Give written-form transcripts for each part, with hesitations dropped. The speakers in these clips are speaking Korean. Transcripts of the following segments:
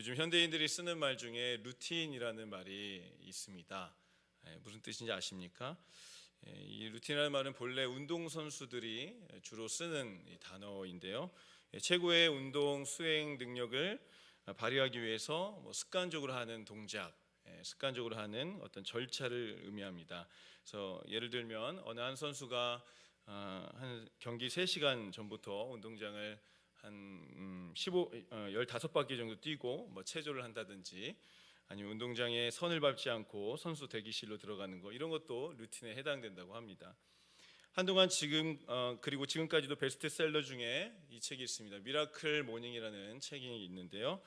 요즘 현대인들이 쓰는 말 중에 루틴이라는 말이 있습니다. 무슨 뜻인지 아십니까? 이 루틴이라는 말은 본래 운동선수들이 주로 쓰는 단어인데요. 최고의 운동 수행 능력을 발휘하기 위해서 습관적으로 하는 동작, 습관적으로 하는 어떤 절차를 의미합니다. 그래서 예를 들면 어느 한 선수가 한 경기 3시간 전부터 운동장을 한 15바퀴 정도 뛰고 체조를 한다든지, 아니면 운동장에 선을 밟지 않고 선수 대기실로 들어가는 거, 이런 것도 루틴에 해당된다고 합니다. 한동안 그리고 지금까지도 베스트셀러 중에 이 책이 있습니다. 미라클 모닝이라는 책이 있는데요.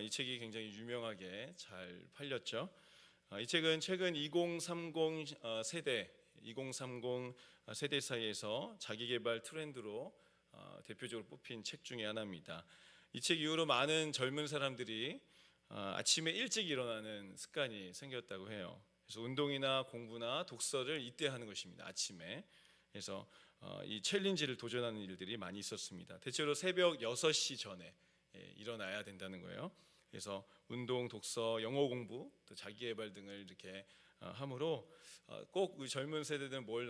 이 책이 굉장히 유명하게 잘 팔렸죠. 이 책은 최근 2030 세대 사이에서 자기개발 트렌드로 대표적으로 뽑힌 책 중에 하나입니다. 이 책 이후로 많은 젊은 사람들이 아침에 일찍 일어나는 습관이 생겼다고 해요. 그래서 운동이나 공부나 독서를 이때 하는 것입니다. 아침에. 그래서 이 챌린지를 도전하는 일들이 많이 있었습니다. 대체로 새벽 6시 전에 일어나야 된다는 거예요. 그래서 운동, 독서, 영어 공부, 또 자기개발 등을 이렇게 함으로 꼭 젊은 세대들은 뭘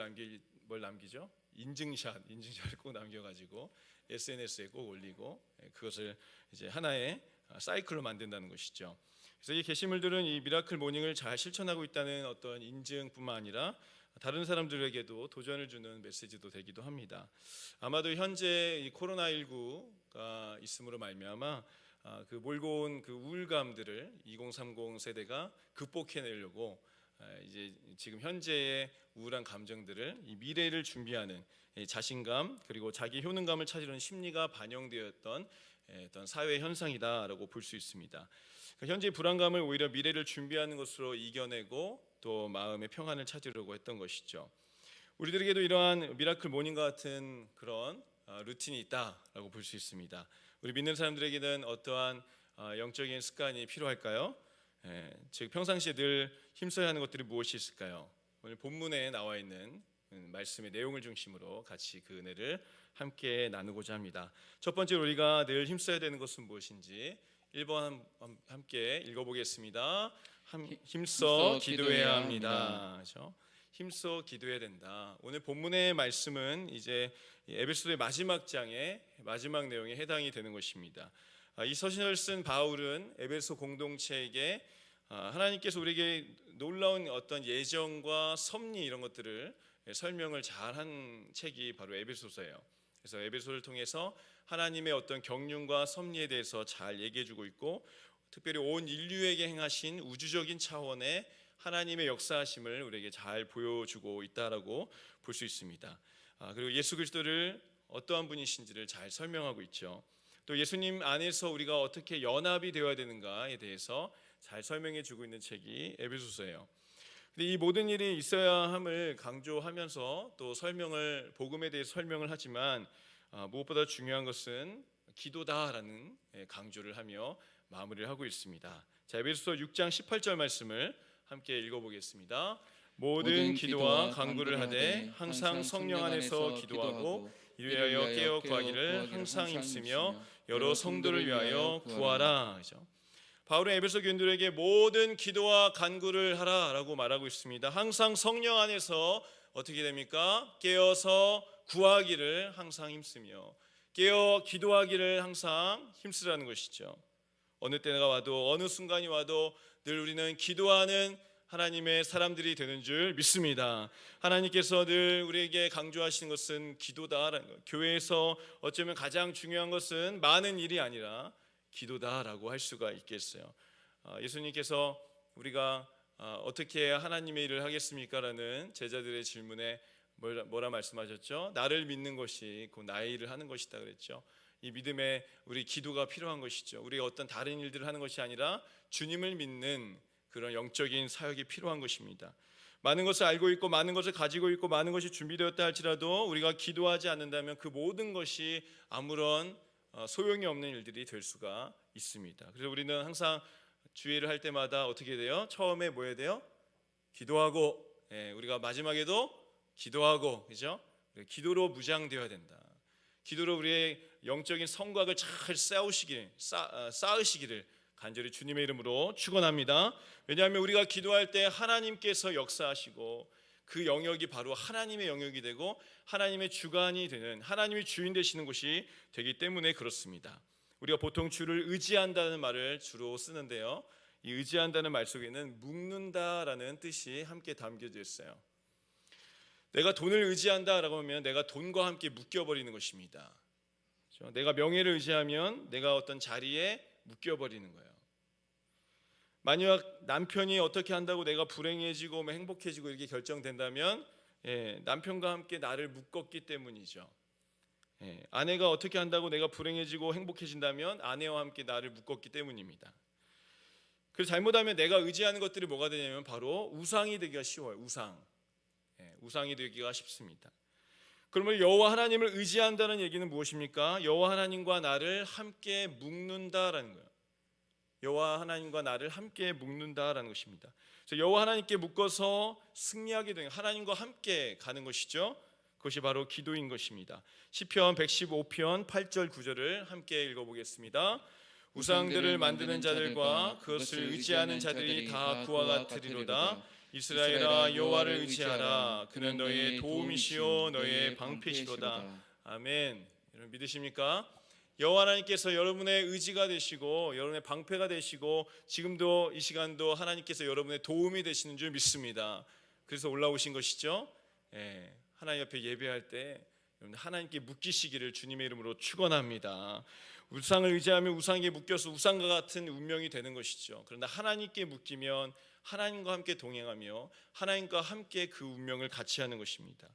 남기죠? 인증샷을 꼭 남겨가지고 SNS에 꼭 올리고, 그것을 이제 하나의 사이클로 만든다는 것이죠. 그래서 이 게시물들은 이 미라클 모닝을 잘 실천하고 있다는 어떤 인증뿐만 아니라 다른 사람들에게도 도전을 주는 메시지도 되기도 합니다. 아마도 현재 이 코로나19가 있음으로 말미암아 그 몰고 온 그 우울감들을 2030 세대가 극복해내려고 이제 지금 현재의 우울한 감정들을 이 미래를 준비하는 자신감, 그리고 자기 효능감을 찾으려는 심리가 반영되었던 어떤 사회 현상이다라고 볼 수 있습니다. 현재의 불안감을 오히려 미래를 준비하는 것으로 이겨내고 또 마음의 평안을 찾으려고 했던 것이죠. 우리들에게도 이러한 미라클 모닝과 같은 그런 루틴이 있다라고 볼 수 있습니다. 우리 믿는 사람들에게는 어떠한 영적인 습관이 필요할까요? 즉 평상시에 늘 힘써야 하는 것들이 무엇이 있을까요? 오늘 본문에 나와 있는 말씀의 내용을 중심으로 같이 그 은혜를 함께 나누고자 합니다. 첫 번째로 우리가 늘 힘써야 되는 것은 무엇인지 1번 함께 읽어보겠습니다. 힘써 기도해야 합니다. 그렇죠? 힘써 기도해야 된다. 오늘 본문의 말씀은 이제 에베소서의 마지막 장의 마지막 내용에 해당이 되는 것입니다. 이 서신을 쓴 바울은 에베소 공동체에게 하나님께서 우리에게 놀라운 어떤 예정과 섭리, 이런 것들을 설명을 잘한 책이 바로 에베소서예요. 그래서 에베소를 통해서 하나님의 어떤 경륜과 섭리에 대해서 잘 얘기해주고 있고, 특별히 온 인류에게 행하신 우주적인 차원의 하나님의 역사하심을 우리에게 잘 보여주고 있다라고 볼 수 있습니다. 그리고 예수 그리스도를 어떠한 분이신지를 잘 설명하고 있죠. 또 예수님 안에서 우리가 어떻게 연합이 되어야 되는가에 대해서 잘 설명해 주고 있는 책이 에베소서예요. 근데 이 모든 일이 있어야 함을 강조하면서 또 복음에 대해 설명을 하지만 무엇보다 중요한 것은 기도다라는 강조를 하며 마무리를 하고 있습니다. 자, 에베소서 6장 18절 말씀을 함께 읽어보겠습니다. 모든 기도와 간구를 하되 항상 성령 안에서 기도하고 이를 위하여 깨어 구하기를 항상 힘쓰며 여러 성도를 위하여 구하라. 바울은 에베소 교인들에게 모든 기도와 간구를 하라라고 말하고 있습니다. 항상 성령 안에서 어떻게 됩니까? 깨어서 구하기를 항상 힘쓰며, 깨어 기도하기를 항상 힘쓰라는 것이죠. 어느 때가 와도 어느 순간이 와도 늘 우리는 기도하는 하나님의 사람들이 되는 줄 믿습니다. 하나님께서 늘 우리에게 강조하시는 것은 기도다라는 것. 교회에서 어쩌면 가장 중요한 것은 많은 일이 아니라 기도다라고 할 수가 있겠어요. 예수님께서 우리가 어떻게 하나님의 일을 하겠습니까? 라는 제자들의 질문에 뭐라 말씀하셨죠? 나를 믿는 것이 곧 나의 일을 하는 것이다 그랬죠. 이 믿음에 우리 기도가 필요한 것이죠. 우리가 어떤 다른 일들을 하는 것이 아니라 주님을 믿는 그런 영적인 사역이 필요한 것입니다. 많은 것을 알고 있고 많은 것을 가지고 있고 많은 것이 준비되었다 할지라도 우리가 기도하지 않는다면 그 모든 것이 아무런 소용이 없는 일들이 될 수가 있습니다. 그래서 우리는 항상 주일을 할 때마다 어떻게 돼요? 처음에 뭐 해야 돼요? 기도하고, 우리가 마지막에도 기도하고, 그죠? 기도로 무장되어야 된다. 기도로 우리의 영적인 성곽을 잘 쌓으시기를 간절히 주님의 이름으로 축원합니다. 왜냐하면 우리가 기도할 때 하나님께서 역사하시고 그 영역이 바로 하나님의 영역이 되고 하나님의 주관이 되는, 하나님이 주인 되시는 곳이 되기 때문에 그렇습니다. 우리가 보통 주를 의지한다는 말을 주로 쓰는데요, 이 의지한다는 말 속에는 묶는다라는 뜻이 함께 담겨져 있어요. 내가 돈을 의지한다라고 하면 내가 돈과 함께 묶여버리는 것입니다. 그렇죠? 내가 명예를 의지하면 내가 어떤 자리에 묶여버리는 거예요. 만약 남편이 어떻게 한다고 내가 불행해지고 행복해지고 이렇게 결정된다면 남편과 함께 나를 묶었기 때문이죠. 아내가 어떻게 한다고 내가 불행해지고 행복해진다면 아내와 함께 나를 묶었기 때문입니다. 그래서 잘못하면 내가 의지하는 것들이 뭐가 되냐면 바로 우상이 되기가 쉬워요. 우상이 되기가 쉽습니다. 그러면 여호와 하나님을 의지한다는 얘기는 무엇입니까? 여호와 하나님과 나를 함께 묶는다라는 거예요. 여호와 하나님과 나를 함께 묶는다라는 것입니다. 그래서 여호와 하나님께 묶어서 승리하게 되는, 하나님과 함께 가는 것이죠. 그것이 바로 기도인 것입니다. 시편 115편 8절 9절을 함께 읽어보겠습니다. 우상들을 만드는 자들과 그것을 의지하는 자들이 다 그와 같으리로다. 이스라엘아, 여호와를 의지하라. 그는 너의 도움이시요 너의 방패시로다. 아멘. 여러분 믿으십니까? 여호와 하나님께서 여러분의 의지가 되시고 여러분의 방패가 되시고 지금도 이 시간도 하나님께서 여러분의 도움이 되시는 줄 믿습니다. 그래서 올라오신 것이죠. 하나님 옆에 예배할 때 여러분 하나님께 묶이시기를 주님의 이름으로 축원합니다. 우상을 의지하면 우상에게 묶여서 우상과 같은 운명이 되는 것이죠. 그러나 하나님께 묶이면 하나님과 함께 동행하며 하나님과 함께 그 운명을 같이 하는 것입니다.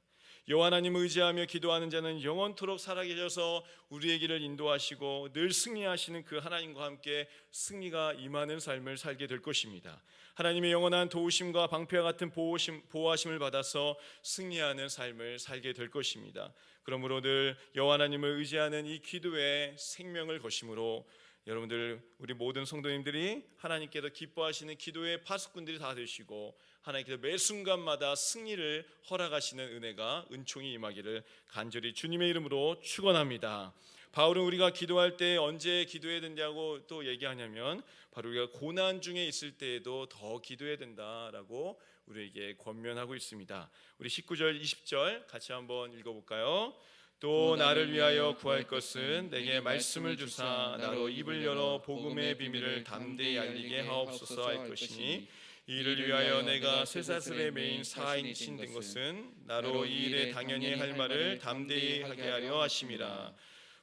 여호와 하나님을 의지하며 기도하는 자는 영원토록 살아계셔서 우리의 길을 인도하시고 늘 승리하시는 그 하나님과 함께 승리가 임하는 삶을 살게 될 것입니다. 하나님의 영원한 도우심과 방패와 같은 보호하심을 받아서 승리하는 삶을 살게 될 것입니다. 그러므로 늘 여호와 하나님을 의지하는 이 기도에 생명을 거심으로 여러분들 우리 모든 성도님들이 하나님께서 기뻐하시는 기도의 파수꾼들이 다 되시고 하나님께서 매 순간마다 승리를 허락하시는 은혜가 은총이 임하기를 간절히 주님의 이름으로 축원합니다. 바울은 우리가 기도할 때 언제 기도해야 된다고 또 얘기하냐면 바로 우리가 고난 중에 있을 때에도 더 기도해야 된다라고 우리에게 권면하고 있습니다. 우리 19절 20절 같이 한번 읽어볼까요? 또 나를 위하여 구할 것은 내게 말씀을 주사 나로 입을 열어 복음의 비밀을 담대히 알리게 하옵소서 할 것이니 이를 위하여 내가 쇠사슬에 매인 사인친 된 것은 나로 이 일에 당연히 할 말을 담대히 하게 하려 하심이라.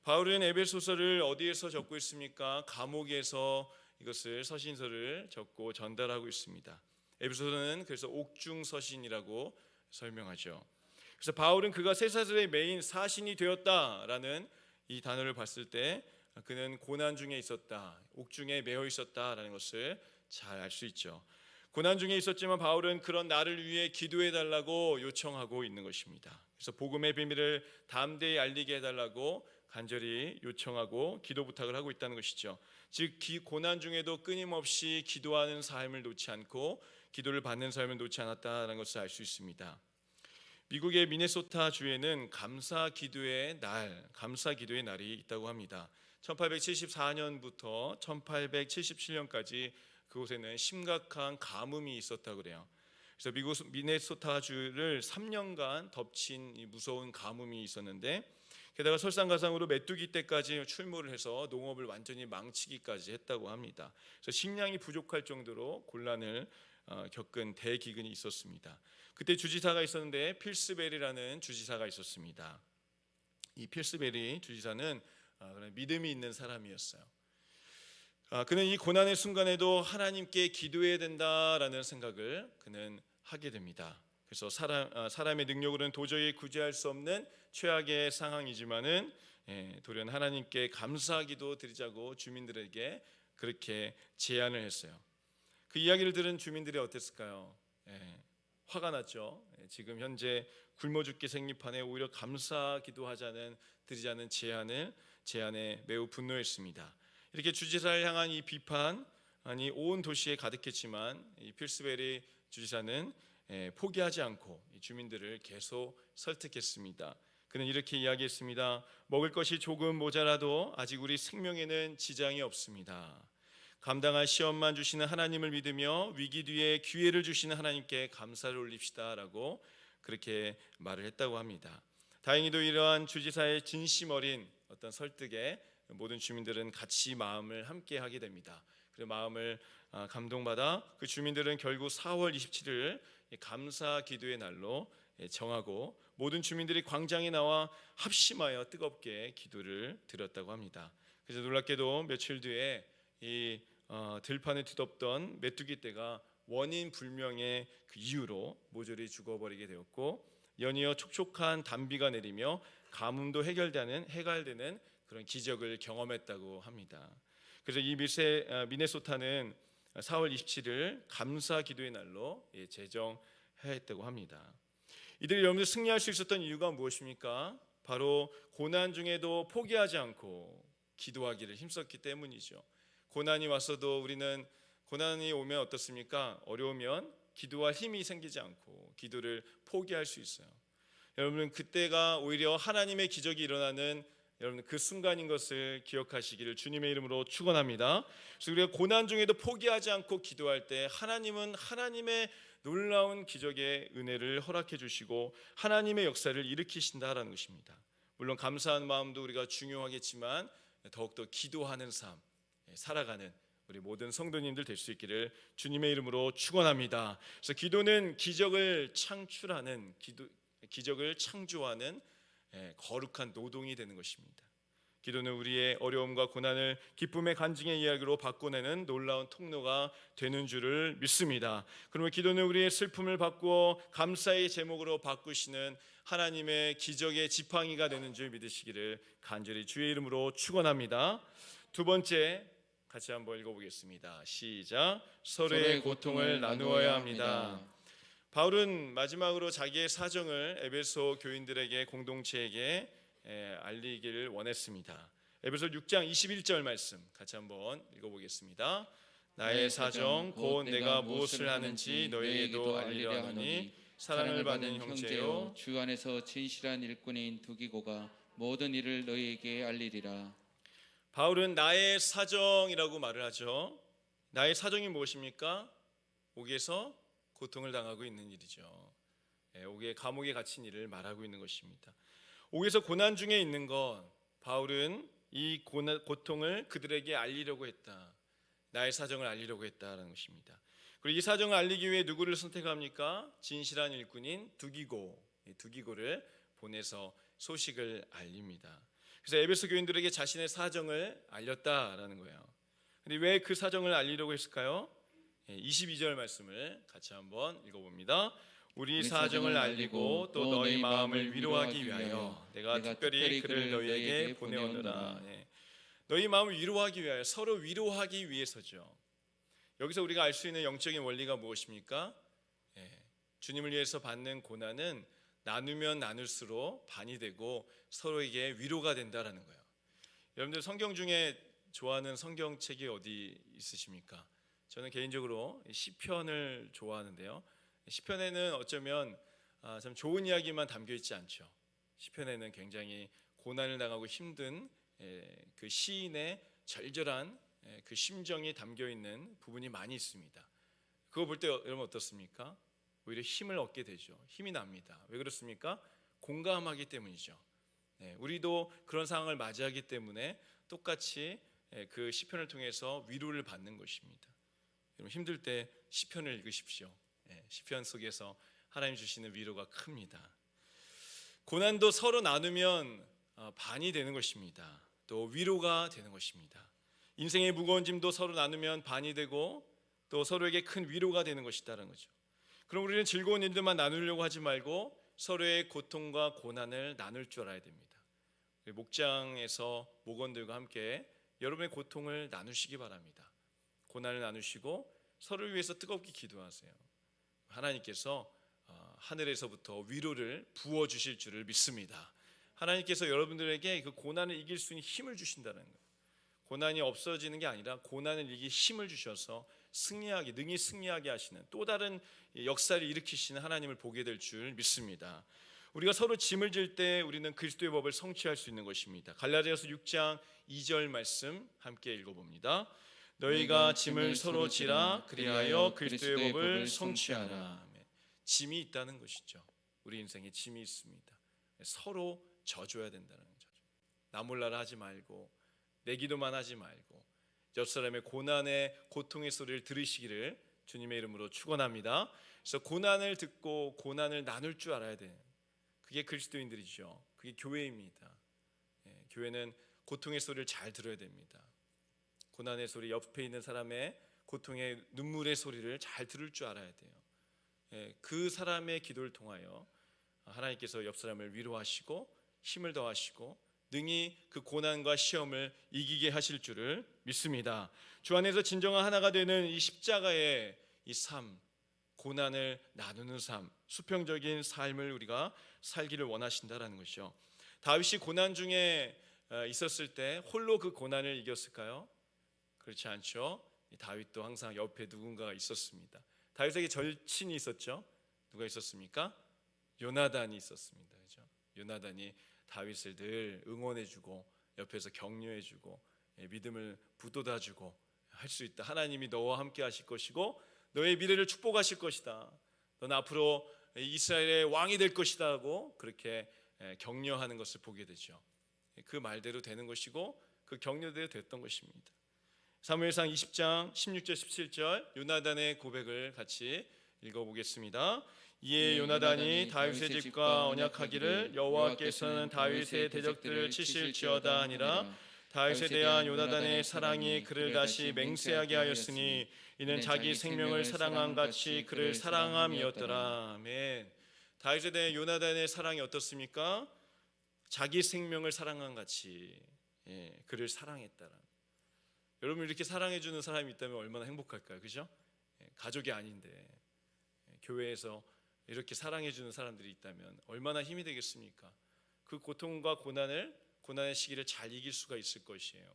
바울은 에베소서를 어디에서 적고 있습니까? 감옥에서 이것을 서신서를 적고 전달하고 있습니다. 에베소서는 그래서 옥중서신이라고 설명하죠. 그래서 바울은 그가 쇠사슬에 매인 사신이 되었다라는 이 단어를 봤을 때 그는 고난 중에 있었다, 옥중에 매여 있었다라는 것을 잘 알 수 있죠. 고난 중에 있었지만 바울은 그런 나를 위해 기도해 달라고 요청하고 있는 것입니다. 그래서 복음의 비밀을 담대히 알리게 해달라고 간절히 요청하고 기도 부탁을 하고 있다는 것이죠. 즉 고난 중에도 끊임없이 기도하는 삶을 놓지 않고 기도를 받는 삶을 놓지 않았다는 것을 알 수 있습니다. 미국의 미네소타 주에는 감사 기도의 날이 있다고 합니다. 1874년부터 1877년까지 그곳에는 심각한 가뭄이 있었다고 그래요. 그래서 미국 미네소타 주를 3년간 덮친 이 무서운 가뭄이 있었는데 게다가 설상가상으로 메뚜기 떼까지 출몰을 해서 농업을 완전히 망치기까지 했다고 합니다. 그래서 식량이 부족할 정도로 곤란을 겪은 대기근이 있었습니다. 그때 주지사가 있었는데 필스베리라는 주지사가 있었습니다. 이 필스베리 주지사는 믿음이 있는 사람이었어요. 그는 이 고난의 순간에도 하나님께 기도해야 된다라는 생각을 그는 하게 됩니다. 그래서 사람의 능력으로는 도저히 구제할 수 없는 최악의 상황이지만은 도리어 하나님께 감사기도 드리자고 주민들에게 그렇게 제안을 했어요. 그 이야기를 들은 주민들이 어땠을까요? 화가 났죠. 지금 현재 굶어 죽기 생리판에 오히려 감사기도 드리자는 제안에 매우 분노했습니다. 이렇게 주지사를 향한 이 비판이 온 도시에 가득했지만 이 필스베리 주지사는 포기하지 않고 주민들을 계속 설득했습니다. 그는 이렇게 이야기했습니다. 먹을 것이 조금 모자라도 아직 우리 생명에는 지장이 없습니다. 감당할 시험만 주시는 하나님을 믿으며 위기 뒤에 기회를 주시는 하나님께 감사를 올립시다라고 그렇게 말을 했다고 합니다. 다행히도 이러한 주지사의 진심 어린 어떤 설득에 모든 주민들은 같이 마음을 함께 하게 됩니다. 그리고 마음을 감동받아 그 주민들은 결국 4월 27일 감사 기도의 날로 정하고 모든 주민들이 광장에 나와 합심하여 뜨겁게 기도를 드렸다고 합니다. 그래서 놀랍게도 며칠 뒤에 이 들판에 뒤덮던 메뚜기 떼가 원인 불명의 그 이유로 모조리 죽어버리게 되었고, 연이어 촉촉한 단비가 내리며 가뭄도 해결되는 그런 기적을 경험했다고 합니다. 그래서 이 미네소타는 4월 27일 감사 기도의 날로 제정했다고 합니다. 이들이 여러분들 승리할 수 있었던 이유가 무엇입니까? 바로 고난 중에도 포기하지 않고 기도하기를 힘썼기 때문이죠. 고난이 왔어도 우리는 고난이 오면 어떻습니까? 어려우면 기도할 힘이 생기지 않고 기도를 포기할 수 있어요. 여러분, 그때가 오히려 하나님의 기적이 일어나는 여러분 그 순간인 것을 기억하시기를 주님의 이름으로 축원합니다. 그래서 우리가 고난 중에도 포기하지 않고 기도할 때 하나님은 하나님의 놀라운 기적의 은혜를 허락해 주시고 하나님의 역사를 일으키신다라는 것입니다. 물론 감사한 마음도 우리가 중요하겠지만 더욱더 기도하는 삶, 살아가는 우리 모든 성도님들 될 수 있기를 주님의 이름으로 축원합니다. 그래서 기도는 기적을 창조하는 거룩한 노동이 되는 것입니다. 기도는 우리의 어려움과 고난을 기쁨의 간증의 이야기로 바꿔내는 놀라운 통로가 되는 줄을 믿습니다. 그러면 기도는 우리의 슬픔을 바꾸어 감사의 제목으로 바꾸시는 하나님의 기적의 지팡이가 되는 줄 믿으시기를 간절히 주의 이름으로 축원합니다. 두 번째 같이 한번 읽어보겠습니다. 시작. 서로의 고통을 나누어야 합니다. 바울은 마지막으로 자기의 사정을 에베소 교인들에게 공동체에게 알리기를 원했습니다. 에베소 6장 21절 말씀 같이 한번 읽어보겠습니다. 나의 사정 곧 내가 무엇을 하는지 너희에게도 알리려 하노니 사랑을 받는 형제요 주 안에서 진실한 일꾼인 두기고가 모든 일을 너희에게 알리리라. 바울은 나의 사정이라고 말을 하죠. 나의 사정이 무엇입니까? 옥에서 고통을 당하고 있는 일이죠. 옥에 감옥에 갇힌 일을 말하고 있는 것입니다. 옥에서 고난 중에 있는 것, 바울은 이 고통을 그들에게 알리려고 했다. 나의 사정을 알리려고 했다는 것입니다. 그리고 이 사정을 알리기 위해 누구를 선택합니까? 진실한 일꾼인 두기고를 보내서 소식을 알립니다. 그래서 에베소 교인들에게 자신의 사정을 알렸다라는 거예요. 근데 왜 그 사정을 알리려고 했을까요? 22절 말씀을 같이 한번 읽어봅니다. 우리 사정을 알리고 또 너희 마음을 위로하기 위하여 내가 특별히 그를 너희에게 보내오느라. 너희 마음을 위로하기 위하여, 서로 위로하기 위해서죠. 여기서 우리가 알 수 있는 영적인 원리가 무엇입니까? 주님을 위해서 받는 고난은 나누면 나눌수록 반이 되고 서로에게 위로가 된다라는 거예요. 여러분들 성경 중에 좋아하는 성경책이 어디 있으십니까? 저는 개인적으로 시편을 좋아하는데요. 시편에는 어쩌면 참 좋은 이야기만 담겨 있지 않죠. 시편에는 굉장히 고난을 당하고 힘든 그 시인의 절절한 그 심정이 담겨 있는 부분이 많이 있습니다. 그거 볼 때 여러분 어떻습니까? 오히려 힘을 얻게 되죠. 힘이 납니다. 왜 그렇습니까? 공감하기 때문이죠. 우리도 그런 상황을 맞이하기 때문에 똑같이 그 시편을 통해서 위로를 받는 것입니다. 여러분 힘들 때 시편을 읽으십시오. 시편 속에서 하나님 주시는 위로가 큽니다. 고난도 서로 나누면 반이 되는 것입니다. 또 위로가 되는 것입니다. 인생의 무거운 짐도 서로 나누면 반이 되고 또 서로에게 큰 위로가 되는 것이다라는 거죠. 그럼 우리는 즐거운 일들만 나누려고 하지 말고 서로의 고통과 고난을 나눌 줄 알아야 됩니다. 목장에서 목원들과 함께 여러분의 고통을 나누시기 바랍니다. 고난을 나누시고 서로를 위해서 뜨겁게 기도하세요. 하나님께서 하늘에서부터 위로를 부어주실 줄을 믿습니다. 하나님께서 여러분들에게 그 고난을 이길 수 있는 힘을 주신다는 거예요. 고난이 없어지는 게 아니라 고난을 이길 힘을 주셔서 능히 승리하게 하시는 또 다른 역사를 일으키시는 하나님을 보게 될 줄 믿습니다. 우리가 서로 짐을 질 때 우리는 그리스도의 법을 성취할 수 있는 것입니다. 갈라디아서 6장 2절 말씀 함께 읽어봅니다. 너희가 짐을 서로 지라 그리하여 그리스도의 법을 성취하라. 아멘. 짐이 있다는 것이죠. 우리 인생에 짐이 있습니다. 서로 져줘야 된다는 거죠. 나 몰라라 하지 말고 내 기도만 하지 말고 옆 사람의 고난의 고통의 소리를 들으시기를 주님의 이름으로 축원합니다. 그래서 고난을 듣고 고난을 나눌 줄 알아야 돼요. 그게 그리스도인들이죠. 그게 교회입니다. 교회는 고통의 소리를 잘 들어야 됩니다. 고난의 소리, 옆에 있는 사람의 고통의 눈물의 소리를 잘 들을 줄 알아야 돼요. 그 사람의 기도를 통하여 하나님께서 옆 사람을 위로하시고 힘을 더하시고 능히 그 고난과 시험을 이기게 하실 줄을 믿습니다. 주 안에서 진정한 하나가 되는 이 십자가의 이 삶, 고난을 나누는 삶, 수평적인 삶을 우리가 살기를 원하신다라는 것이죠. 다윗이 고난 중에 있었을 때 홀로 그 고난을 이겼을까요? 그렇지 않죠. 다윗도 항상 옆에 누군가가 있었습니다. 다윗에게 절친이 있었죠. 누가 있었습니까? 요나단이 있었습니다. 그렇죠? 요나단이 다윗을 늘 응원해주고 옆에서 격려해주고 믿음을 북돋아주고 할 수 있다. 하나님이 너와 함께 하실 것이고 너의 미래를 축복하실 것이다. 너는 앞으로 이스라엘의 왕이 될 것이다 하고 그렇게 격려하는 것을 보게 되죠. 그 말대로 되는 것이고 그 격려대로 됐던 것입니다. 사무엘상 20장 16절 17절 요나단의 고백을 같이 읽어보겠습니다. 이에 요나단이 다윗의 집과 언약하기를 여호와께서는 다윗의 대적들을 치실지어다 하니라. 다윗에 대한 요나단의 사랑이 그를 다시 맹세하게 하였으니 이는 자기 생명을 사랑한 같이 그를 사랑함이었더라. 아멘. 다윗에 대한 요나단의 사랑이 어떻습니까? 자기 생명을 사랑한 같이 그를 사랑했다라. 여러분 이렇게 사랑해주는 사람이 있다면 얼마나 행복할까요? 그죠? 가족이 아닌데 교회에서 이렇게 사랑해주는 사람들이 있다면 얼마나 힘이 되겠습니까? 그 고통과 고난의 시기를 잘 이길 수가 있을 것이에요.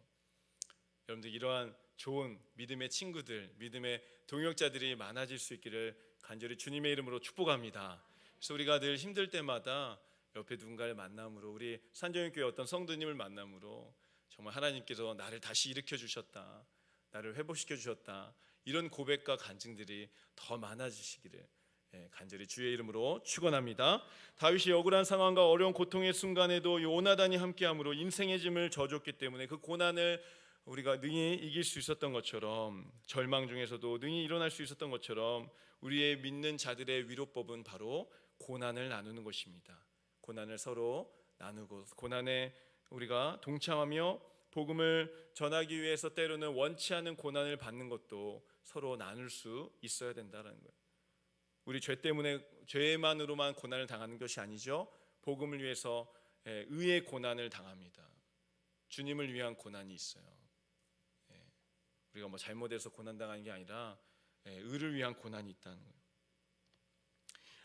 여러분들 이러한 좋은 믿음의 친구들, 믿음의 동역자들이 많아질 수 있기를 간절히 주님의 이름으로 축복합니다. 그래서 우리가 늘 힘들 때마다 옆에 누군가를 만남으로 우리 산정교회 어떤 성도님을 만남으로 정말 하나님께서 나를 다시 일으켜 주셨다, 나를 회복시켜 주셨다, 이런 고백과 간증들이 더 많아지시기를 간절히 주의 이름으로 축원합니다. 다윗이 억울한 상황과 어려운 고통의 순간에도 요나단이 함께함으로 인생의 짐을 져줬기 때문에 그 고난을 우리가 능히 이길 수 있었던 것처럼, 절망 중에서도 능히 일어날 수 있었던 것처럼 우리의 믿는 자들의 위로법은 바로 고난을 나누는 것입니다. 고난을 서로 나누고 고난에 우리가 동참하며 복음을 전하기 위해서 때로는 원치 않은 고난을 받는 것도 서로 나눌 수 있어야 된다는 거예요. 우리 죄만으로만 고난을 당하는 것이 아니죠. 복음을 위해서 의의 고난을 당합니다. 주님을 위한 고난이 있어요. 우리가 뭐 잘못해서 고난 당하는 게 아니라 의를 위한 고난이 있다는 거예요.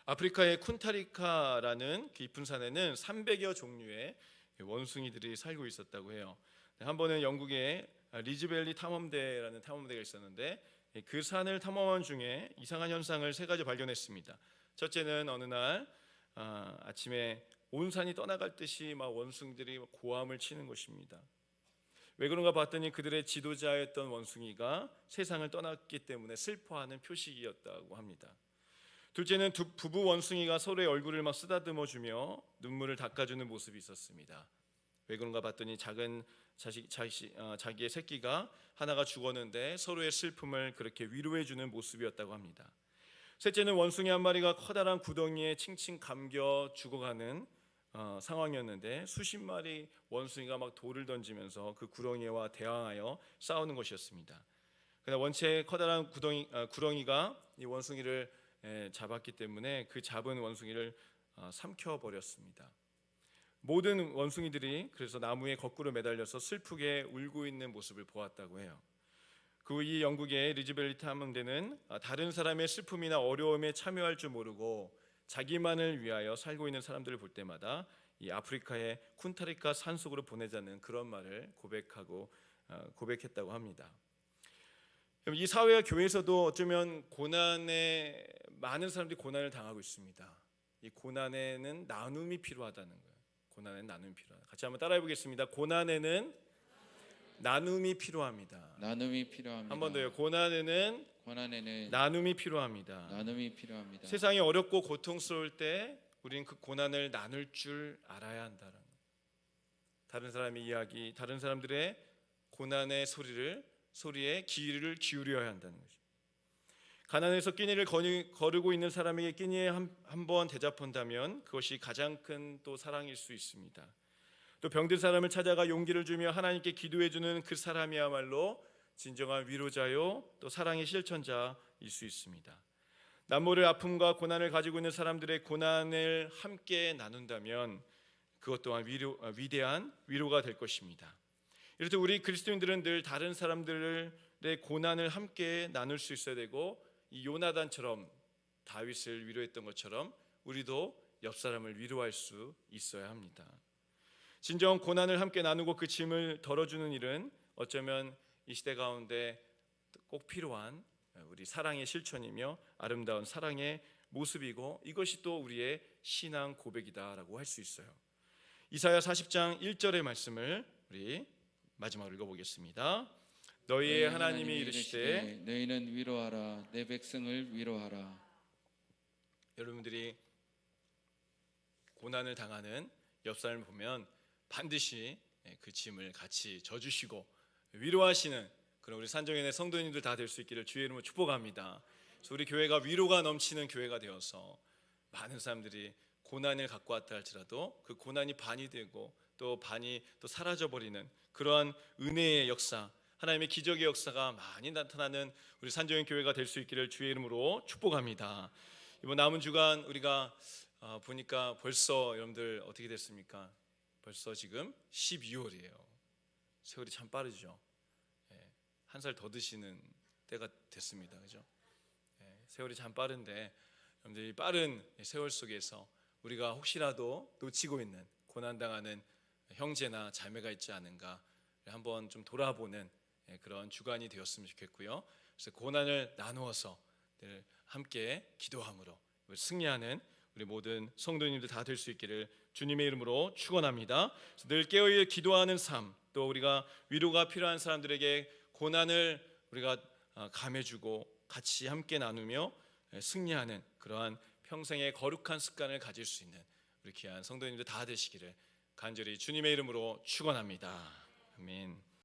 아프리카의 쿤타리카라는 깊은 산에는 300여 종류의 원숭이들이 살고 있었다고 해요. 한 번은 영국의 리즈밸리 탐험대라는 탐험대가 있었는데 그 산을 탐험한 중에 이상한 현상을 3가지 발견했습니다. 첫째는 어느 날 아침에 온 산이 떠나갈 듯이 막 원숭이들이 고함을 치는 것입니다. 왜 그런가 봤더니 그들의 지도자였던 원숭이가 세상을 떠났기 때문에 슬퍼하는 표식이었다고 합니다. 둘째는 부부 원숭이가 서로의 얼굴을 막 쓰다듬어 주며 눈물을 닦아주는 모습이 있었습니다. 왜 그런가 봤더니 작은 자기의 새끼가 하나가 죽었는데 서로의 슬픔을 그렇게 위로해 주는 모습이었다고 합니다. 셋째는 원숭이 한 마리가 커다란 구덩이에 칭칭 감겨 죽어가는 상황이었는데 수십 마리 원숭이가 막 돌을 던지면서 그 구렁이와 대항하여 싸우는 것이었습니다. 그러나 원체 커다란 구렁이가 이 원숭이를 잡았기 때문에 그 잡은 원숭이를 삼켜버렸습니다. 모든 원숭이들이 그래서 나무에 거꾸로 매달려서 슬프게 울고 있는 모습을 보았다고 해요. 그 후 이 영국의 리즈밸리 탐험대는 다른 사람의 슬픔이나 어려움에 참여할 줄 모르고 자기만을 위하여 살고 있는 사람들을 볼 때마다 이 아프리카의 쿤타리카 산속으로 보내자는 그런 말을 고백했다고 합니다. 이 사회와 교회에서도 어쩌면 고난에 많은 사람들이 고난을 당하고 있습니다. 이 고난에는 나눔이 필요하다는 거예요. 고난에는 나눔이 필요하다. 같이 한번 따라해 보겠습니다. 고난에는 나눔이 필요합니다. 나눔이 필요합니다. 한 번 더요. 고난에는 고난에는 나눔이 필요합니다. 나눔이 필요합니다. 세상이 어렵고 고통스러울 때 우리는 그 고난을 나눌 줄 알아야 한다는 것. 다른 사람의 이야기, 다른 사람들의 고난의 소리에 귀를 기울여야 한다는 거죠. 가난에서 끼니를 거르고 있는 사람에게 끼니에 한 번 대접한다면 그것이 가장 큰 또 사랑일 수 있습니다. 또 병든 사람을 찾아가 용기를 주며 하나님께 기도해 주는 그 사람이야말로 진정한 위로자요 또 사랑의 실천자일 수 있습니다. 남모를 아픔과 고난을 가지고 있는 사람들의 고난을 함께 나눈다면 그것 또한 위대한 위로가 될 것입니다. 이렇듯 우리 그리스도인들은 늘 다른 사람들의 고난을 함께 나눌 수 있어야 되고, 이 요나단처럼 다윗을 위로했던 것처럼 우리도 옆 사람을 위로할 수 있어야 합니다. 진정 고난을 함께 나누고 그 짐을 덜어주는 일은 어쩌면 이 시대 가운데 꼭 필요한 우리 사랑의 실천이며 아름다운 사랑의 모습이고, 이것이 또 우리의 신앙 고백이다라고 할 수 있어요. 이사야 40장 1절의 말씀을 우리 마지막으로 읽어보겠습니다. 너희의 하나님이 이르시되 너희는 위로하라, 내 백성을 위로하라. 여러분들이 고난을 당하는 옆 사람을 보면 반드시 그 짐을 같이 져주시고 위로하시는 그런 우리 산정인의 성도님들 다 될 수 있기를 주의 이름으로 축복합니다. 그래서 우리 교회가 위로가 넘치는 교회가 되어서 많은 사람들이 고난을 갖고 왔다 할지라도 그 고난이 반이 되고 또 반이 또 사라져버리는 그러한 은혜의 역사, 하나님의 기적의 역사가 많이 나타나는 우리 산정인 교회가 될 수 있기를 주의 이름으로 축복합니다. 이번 남은 주간 우리가 보니까 벌써 여러분들 어떻게 됐습니까? 벌써 지금 12월이에요. 세월이 참 빠르죠. 한 살 더 드시는 때가 됐습니다. 그죠? 세월이 참 빠른데 여러분들 이 빠른 세월 속에서 우리가 혹시라도 놓치고 있는 고난당하는 형제나 자매가 있지 않은가 한번 좀 돌아보는 그런 주간이 되었으면 좋겠고요. 그래서 고난을 나누어서 늘 함께 기도함으로 승리하는 우리 모든 성도님들 다 될 수 있기를 주님의 이름으로 축원합니다. 늘 깨어 기도하는 삶, 또 우리가 위로가 필요한 사람들에게 고난을 우리가 감해주고 같이 함께 나누며 승리하는 그러한 평생의 거룩한 습관을 가질 수 있는 우리 귀한 성도님들 다 되시기를 간절히 주님의 이름으로 축원합니다. 아멘.